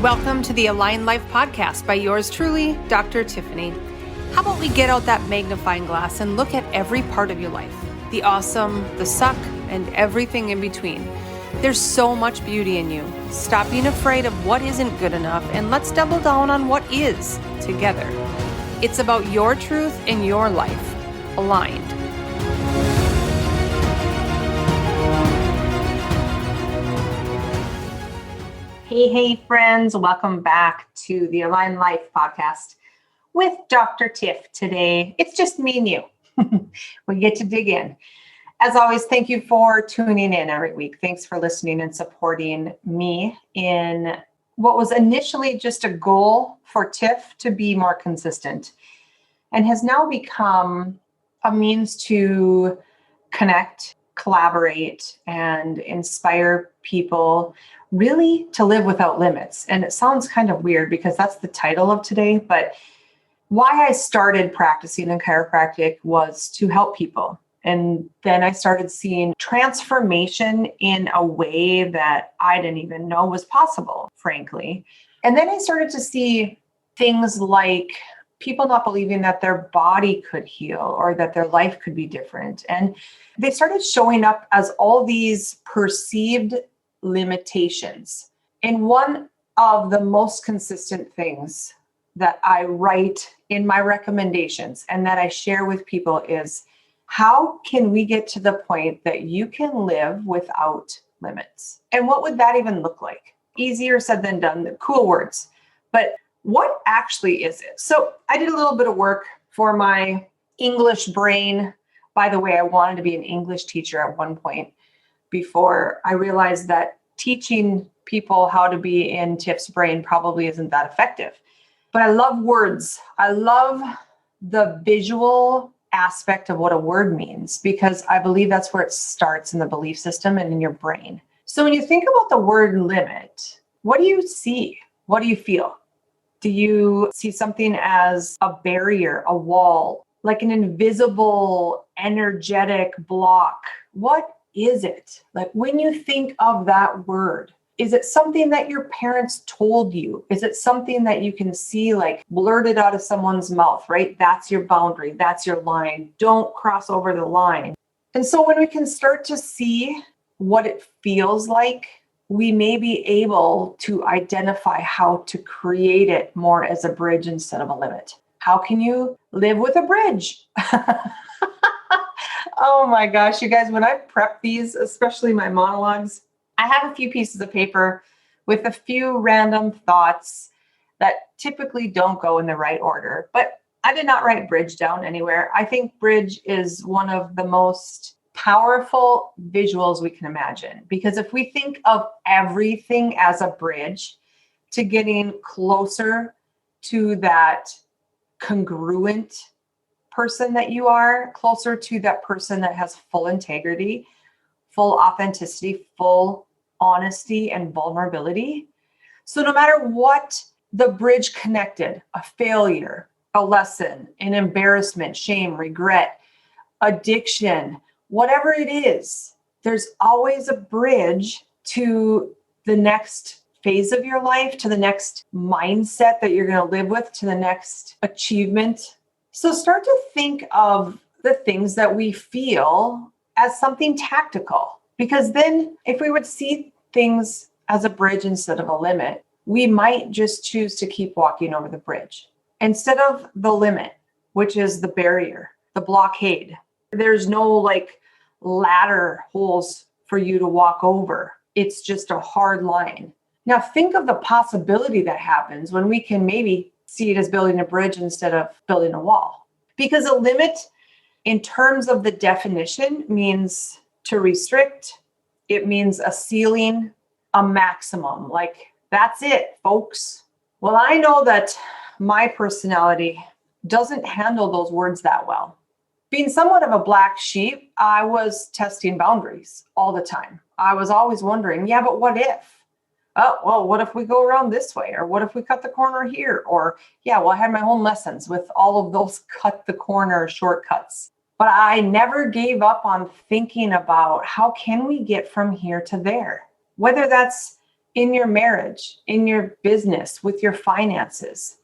Welcome to the Align Life podcast by yours truly, Dr. Tiffany. How about we get out that magnifying glass and look at every part of your life, the awesome, the suck, and everything in between. There's so much beauty in you. Stop being afraid of what isn't good enough and let's double down on what is together. It's about your truth and your life, aligned. Hey, friends. Welcome back to the Align Life podcast with Dr. Tiff. Today, it's just me and you. We get to dig in. As always, thank you for tuning in every week. Thanks for listening and supporting me in what was initially just a goal for Tiff to be more consistent and has now become a means to connect, collaborate, and inspire people really to live without limits. And it sounds kind of weird because that's the title of today, but why I started practicing in chiropractic was to help people. And then I started seeing transformation in a way that I didn't even know was possible, frankly. And then I started to see things like people not believing that their body could heal or that their life could be different. And they started showing up as all these perceived limitations. And one of the most consistent things that I write in my recommendations and that I share with people is, how can we get to the point that you can live without limits? And what would that even look like? Easier said than done, cool words. But what actually is it? So I did a little bit of work for my English brain. By the way, I wanted to be an English teacher at one point before I realized that teaching people how to be in Tiff's brain probably isn't that effective. But I love words. I love the visual aspect of what a word means because I believe that's where it starts in the belief system and in your brain. So when you think about the word limit, what do you see? What do you feel? Do you see something as a barrier, a wall, like an invisible, energetic block? What is it? Like when you think of that word, is it something that your parents told you? Is it something that you can see like blurted out of someone's mouth, right? That's your boundary. That's your line. Don't cross over the line. And so when we can start to see what it feels like, we may be able to identify how to create it more as a bridge instead of a limit. How can you live with a bridge? Oh my gosh, you guys, when I prep these, especially my monologues, I have a few pieces of paper with a few random thoughts that typically don't go in the right order. But I did not write bridge down anywhere. I think bridge is one of the most powerful visuals we can imagine. Because if we think of everything as a bridge to getting closer to that congruent person that you are, closer to that person that has full integrity, full authenticity, full honesty, and vulnerability. So no matter what the bridge connected, a failure, a lesson, an embarrassment, shame, regret, addiction, whatever it is, there's always a bridge to the next phase of your life, to the next mindset that you're going to live with, to the next achievement. So start to think of the things that we feel as something tactical, because then if we would see things as a bridge instead of a limit, we might just choose to keep walking over the bridge instead of the limit, which is the barrier, the blockade. There's no like ladder holes for you to walk over. It's just a hard line. Now think of the possibility that happens when we can maybe see it as building a bridge instead of building a wall. Because a limit in terms of the definition means to restrict. It means a ceiling, a maximum. Like that's it, folks. Well, I know that my personality doesn't handle those words that well. Being somewhat of a black sheep, I was testing boundaries all the time. I was always wondering, yeah, but what if? Oh, well, what if we go around this way? Or what if we cut the corner here? Or, yeah, well, I had my own lessons with all of those cut the corner shortcuts. But I never gave up on thinking about how can we get from here to there? Whether that's in your marriage, in your business, with your finances,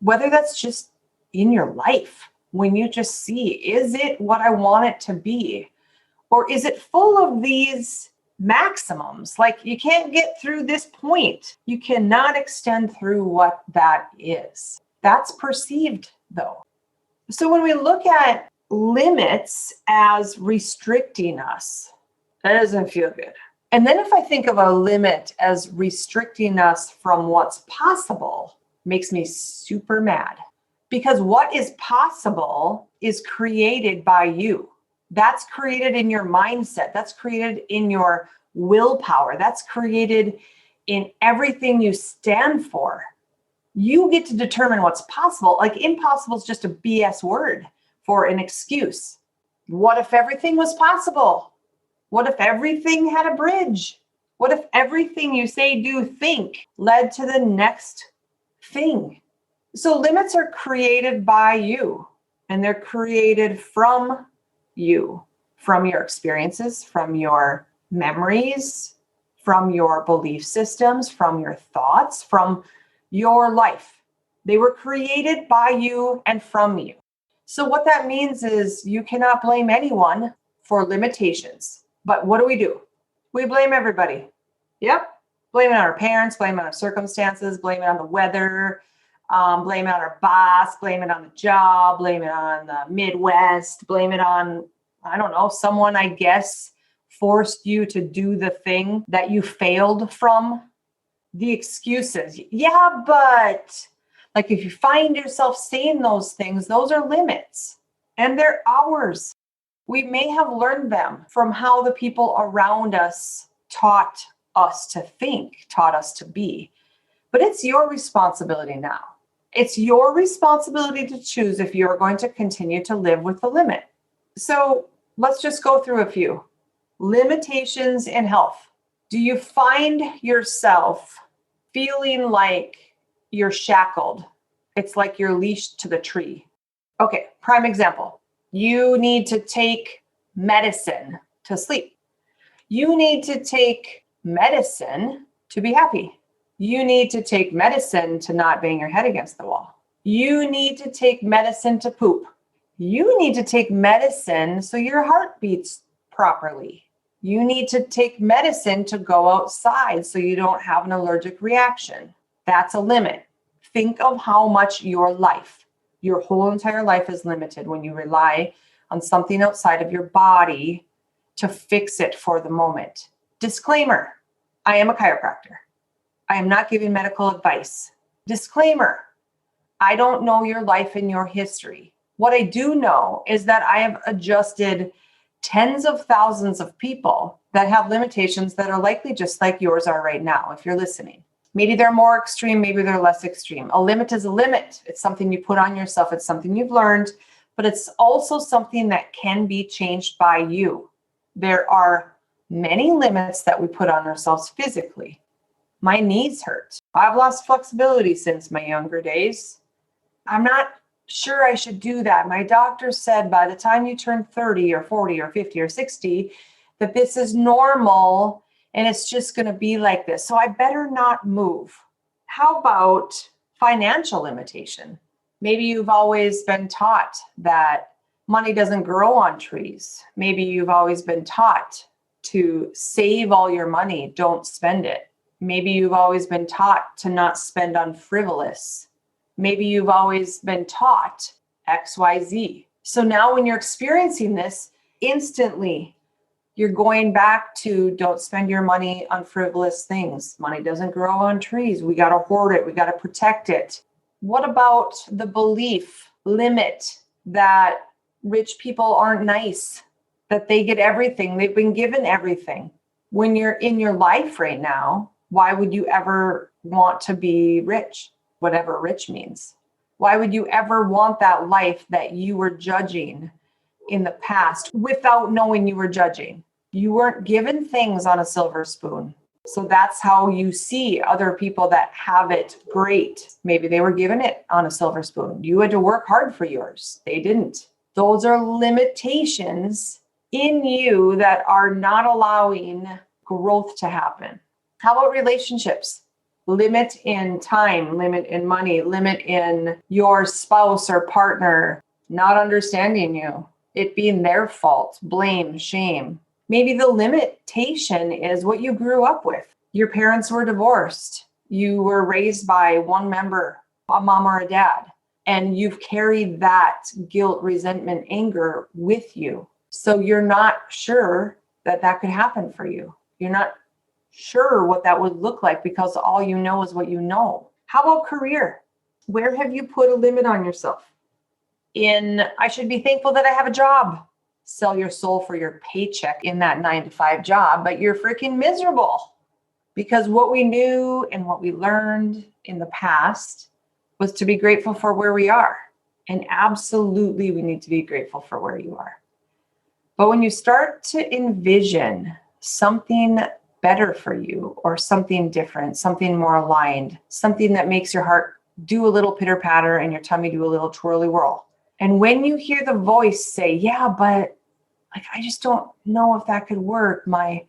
whether that's just in your life, when you just see, is it what I want it to be? Or is it full of these maximums? Like, you can't get through this point. You cannot extend through what that is. That's perceived, though. So when we look at limits as restricting us, that doesn't feel good. And then if I think of a limit as restricting us from what's possible, makes me super mad. Because what is possible is created by you. That's created in your mindset. That's created in your willpower. That's created in everything you stand for. You get to determine what's possible. Like, impossible is just a BS word for an excuse. What if everything was possible? What if everything had a bridge? What if everything you say, do, think led to the next thing? So limits are created by you, and they're created from you, from your experiences, from your memories, from your belief systems, from your thoughts, from your life. They were created by you and from you. So what that means is you cannot blame anyone for limitations. But what do? We blame everybody. Yep. Blame it on our parents, blame it on our circumstances, blame it on the weather, blame it on our boss, blame it on the job, blame it on the Midwest, blame it on, I don't know, someone, I guess, forced you to do the thing that you failed from. The excuses. Yeah, but like, if you find yourself saying those things, those are limits, and they're ours. We may have learned them from how the people around us taught us to think, taught us to be. But it's your responsibility now. It's your responsibility to choose if you're going to continue to live with the limit. So let's just go through a few. Limitations in health. Do you find yourself feeling like you're shackled? It's like you're leashed to the tree. Okay, prime example. You need to take medicine to sleep. You need to take medicine to be happy. You need to take medicine to not bang your head against the wall. You need to take medicine to poop. You need to take medicine so your heart beats properly. You need to take medicine to go outside so you don't have an allergic reaction. That's a limit. Think of how much your life, your whole entire life, is limited when you rely on something outside of your body to fix it for the moment. Disclaimer, I am a chiropractor. I am not giving medical advice. Disclaimer, I don't know your life and your history. What I do know is that I have adjusted tens of thousands of people that have limitations that are likely just like yours are right now, if you're listening. Maybe they're more extreme, maybe they're less extreme. A limit is a limit. It's something you put on yourself. It's something you've learned, but it's also something that can be changed by you. There are many limits that we put on ourselves physically. My knees hurt. I've lost flexibility since my younger days. I'm not sure I should do that. My doctor said by the time you turn 30 or 40 or 50 or 60, that this is normal and it's just going to be like this. So I better not move. How about financial limitation? Maybe you've always been taught that money doesn't grow on trees. Maybe you've always been taught to save all your money, don't spend it. Maybe you've always been taught to not spend on frivolous. Maybe you've always been taught XYZ. So now when you're experiencing this, instantly you're going back to don't spend your money on frivolous things. Money doesn't grow on trees. We got to hoard it. We got to protect it. What about the belief limit that rich people aren't nice, that they get everything? They've been given everything. When you're in your life right now, why would you ever want to be rich? Whatever rich means. Why would you ever want that life that you were judging in the past without knowing you were judging? You weren't given things on a silver spoon. So that's how you see other people that have it great. Maybe they were given it on a silver spoon. You had to work hard for yours. They didn't. Those are limitations in you that are not allowing growth to happen. How about relationships? Limit in time, limit in money, limit in your spouse or partner not understanding you, it being their fault, blame, shame. Maybe the limitation is what you grew up with. Your parents were divorced. You were raised by one member, a mom or a dad, and you've carried that guilt, resentment, anger with you. So you're not sure that that could happen for you. You're not sure what that would look like because all you know is what you know. How about career? Where have you put a limit on yourself? I should be thankful that I have a job. Sell your soul for your paycheck in that 9-to-5 job, but you're freaking miserable because what we knew and what we learned in the past was to be grateful for where we are. And absolutely, we need to be grateful for where you are. But when you start to envision something better for you or something different, something more aligned, something that makes your heart do a little pitter patter and your tummy do a little twirly whirl. And when you hear the voice say, yeah, but I just don't know if that could work. My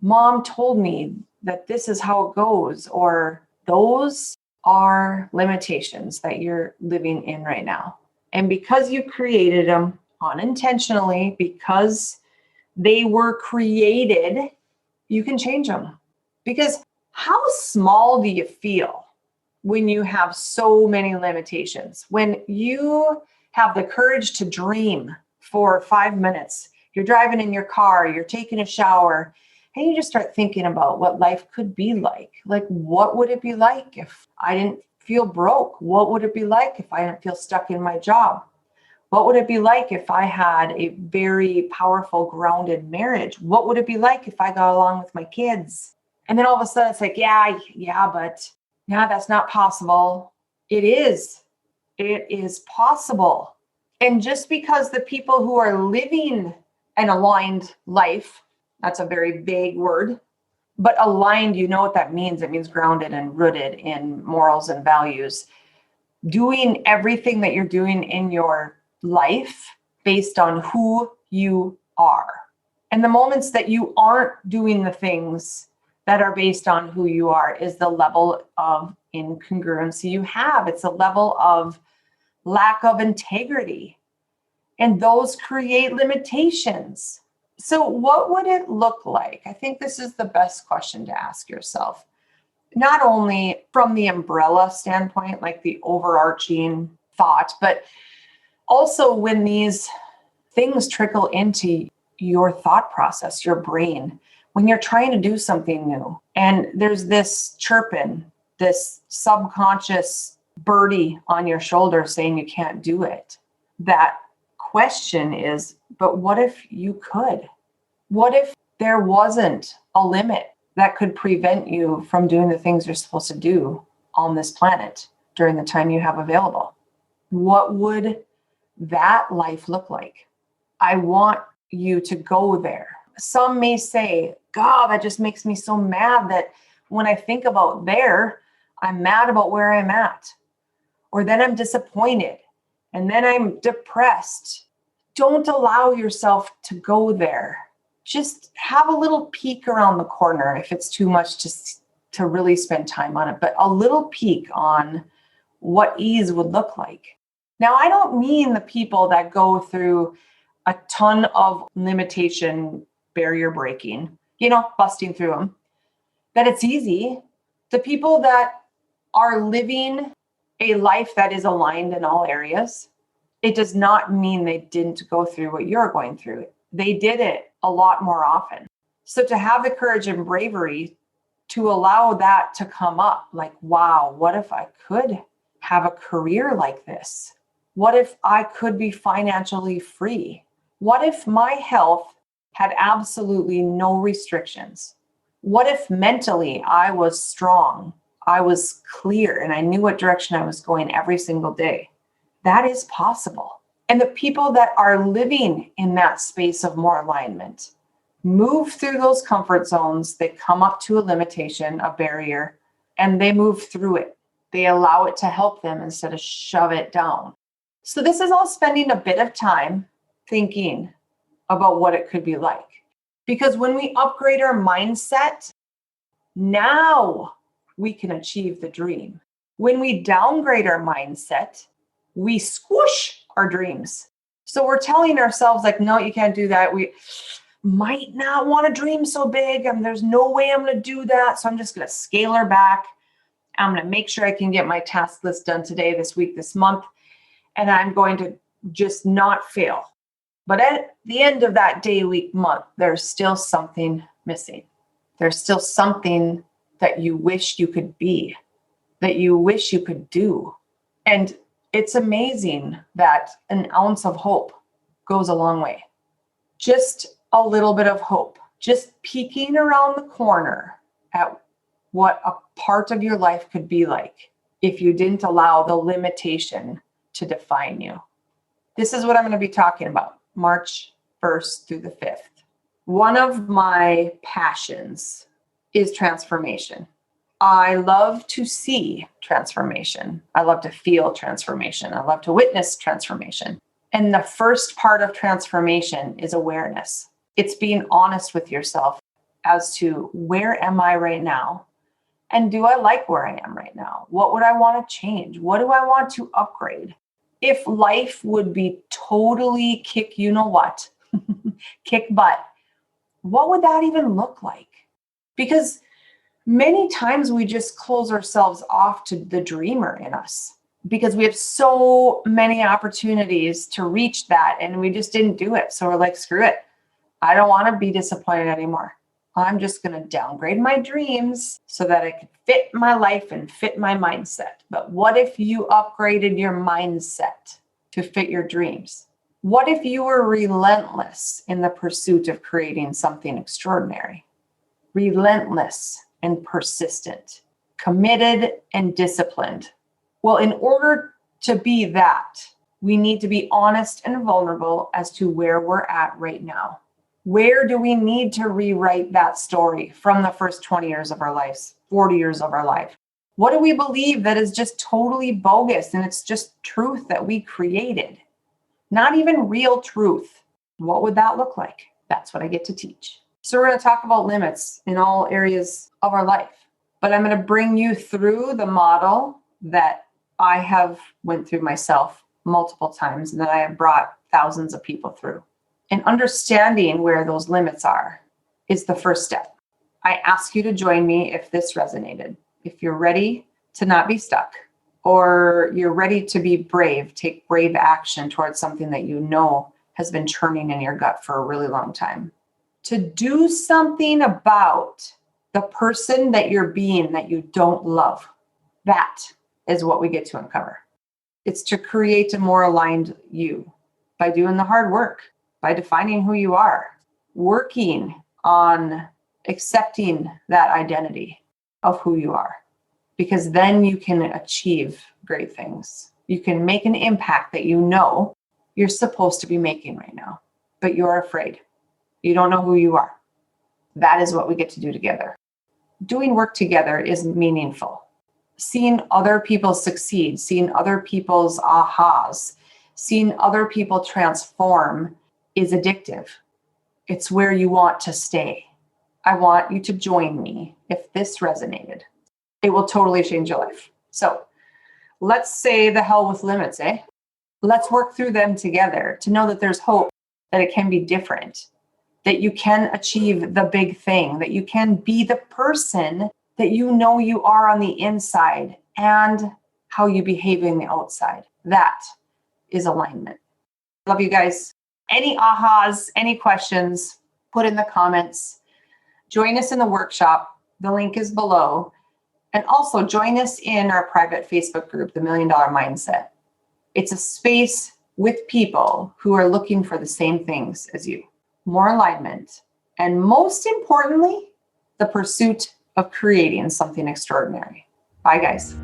mom told me that this is how it goes, or those are limitations that you're living in right now. And because you created them unintentionally, because they were created, you can change them. Because how small do you feel when you have so many limitations? When you have the courage to dream for 5 minutes, you're driving in your car, you're taking a shower, and you just start thinking about what life could be like. Like, what would it be like if I didn't feel broke? What would it be like if I didn't feel stuck in my job? What would it be like if I had a very powerful, grounded marriage? What would it be like if I got along with my kids? And then all of a sudden it's like, but that's not possible. It is. It is possible. And just because the people who are living an aligned life, that's a very vague word, but aligned, you know what that means. It means grounded and rooted in morals and values. Doing everything that you're doing in your life based on who you are. And the moments that you aren't doing the things that are based on who you are is the level of incongruency you have. It's a level of lack of integrity. And those create limitations. So what would it look like? I think this is the best question to ask yourself. Not only from the umbrella standpoint, like the overarching thought, but also when these things trickle into your thought process, your brain, when you're trying to do something new and there's this chirping, this subconscious birdie on your shoulder saying you can't do it. That question is, but what if you could? What if there wasn't a limit that could prevent you from doing the things you're supposed to do on this planet during the time you have available? What would that life look like? I want you to go there. Some may say, God, that just makes me so mad that when I think about there, I'm mad about where I'm at. Or then I'm disappointed. And then I'm depressed. Don't allow yourself to go there. Just have a little peek around the corner if it's too much to really spend time on it, but a little peek on what ease would look like. Now, I don't mean the people that go through a ton of limitation, barrier breaking, busting through them, that it's easy. The people that are living a life that is aligned in all areas, it does not mean they didn't go through what you're going through. They did it a lot more often. So to have the courage and bravery to allow that to come up, like, wow, what if I could have a career like this? What if I could be financially free? What if my health had absolutely no restrictions? What if mentally I was strong, I was clear, and I knew what direction I was going every single day? That is possible. And the people that are living in that space of more alignment move through those comfort zones. They come up to a limitation, a barrier, and they move through it. They allow it to help them instead of shove it down. So this is all spending a bit of time thinking about what it could be like. Because when we upgrade our mindset, Now we can achieve the dream. When we downgrade our mindset, we squish our dreams. So we're telling ourselves like, no, you can't do that. We might not want to dream so big. There's no way I'm going to do that. So I'm just going to scale her back. I'm going to make sure I can get my task list done today, this week, this month. And I'm going to just not fail. But at the end of that day, week, month, there's still something missing. There's still something that you wish you could be, that you wish you could do. And it's amazing that an ounce of hope goes a long way. Just a little bit of hope, just peeking around the corner at what a part of your life could be like if you didn't allow the limitation to define you. This is what I'm going to be talking about, March 1st through the 5th. One of my passions is transformation. I love to see transformation. I love to feel transformation. I love to witness transformation. And the first part of transformation is awareness. It's being honest with yourself as to where am I right now? And do I like where I am right now? What would I want to change? What do I want to upgrade? If life would be totally kick kick butt, what would that even look like? Because many times we just close ourselves off to the dreamer in us because we have so many opportunities to reach that and we just didn't do it. So we're like, screw it. I don't want to be disappointed anymore. I'm just going to downgrade my dreams so that I can fit my life and fit my mindset. But what if you upgraded your mindset to fit your dreams? What if you were relentless in the pursuit of creating something extraordinary? Relentless and persistent, committed and disciplined. Well, in order to be that, we need to be honest and vulnerable as to where we're at right now. Where do we need to rewrite that story from the first 20 years of our lives, 40 years of our life? What do we believe that is just totally bogus and it's just truth that we created? Not even real truth. What would that look like? That's what I get to teach. So we're going to talk about limits in all areas of our life. But I'm going to bring you through the model that I have went through myself multiple times and that I have brought thousands of people through. And understanding where those limits are is the first step. I ask you to join me if this resonated. If you're ready to not be stuck, or you're ready to be brave, take brave action towards something that you know has been churning in your gut for a really long time. To do something about the person that you're being that you don't love. That is what we get to uncover. It's to create a more aligned you by doing the hard work, by defining who you are, working on accepting that identity of who you are, because then you can achieve great things. You can make an impact that you know you're supposed to be making right now, but you're afraid. You don't know who you are. That is what we get to do together. Doing work together is meaningful. Seeing other people succeed, seeing other people's ahas, seeing other people transform is addictive. It's where you want to stay. I want you to join me if this resonated. It will totally change your life. So let's say the hell with limits, eh? Let's work through them together to know that there's hope, that it can be different, that you can achieve the big thing, that you can be the person that you know you are on the inside and how you behave in the outside. That is alignment. Love you guys. Any ahas, any questions, put in the comments. Join us in the workshop. The link is below. And also join us in our private Facebook group, The $1 Million Mindset. It's a space with people who are looking for the same things as you. More alignment, and most importantly, the pursuit of creating something extraordinary. Bye, guys.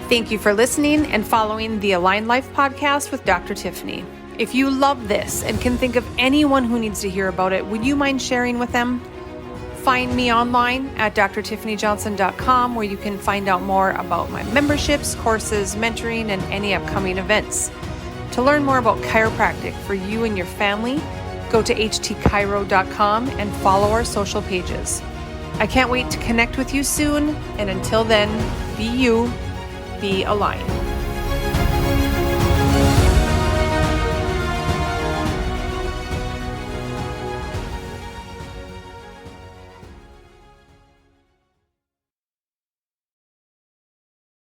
Thank you for listening and following the Align Life podcast with Dr. Tiffany. If you love this and can think of anyone who needs to hear about it, would you mind sharing with them? Find me online at drtiffanyjohnson.com, where you can find out more about my memberships, courses, mentoring, and any upcoming events. To learn more about chiropractic for you and your family, Go to htchiro.com and follow our social pages. I can't wait to connect with you soon, and until then, be you, be aligned.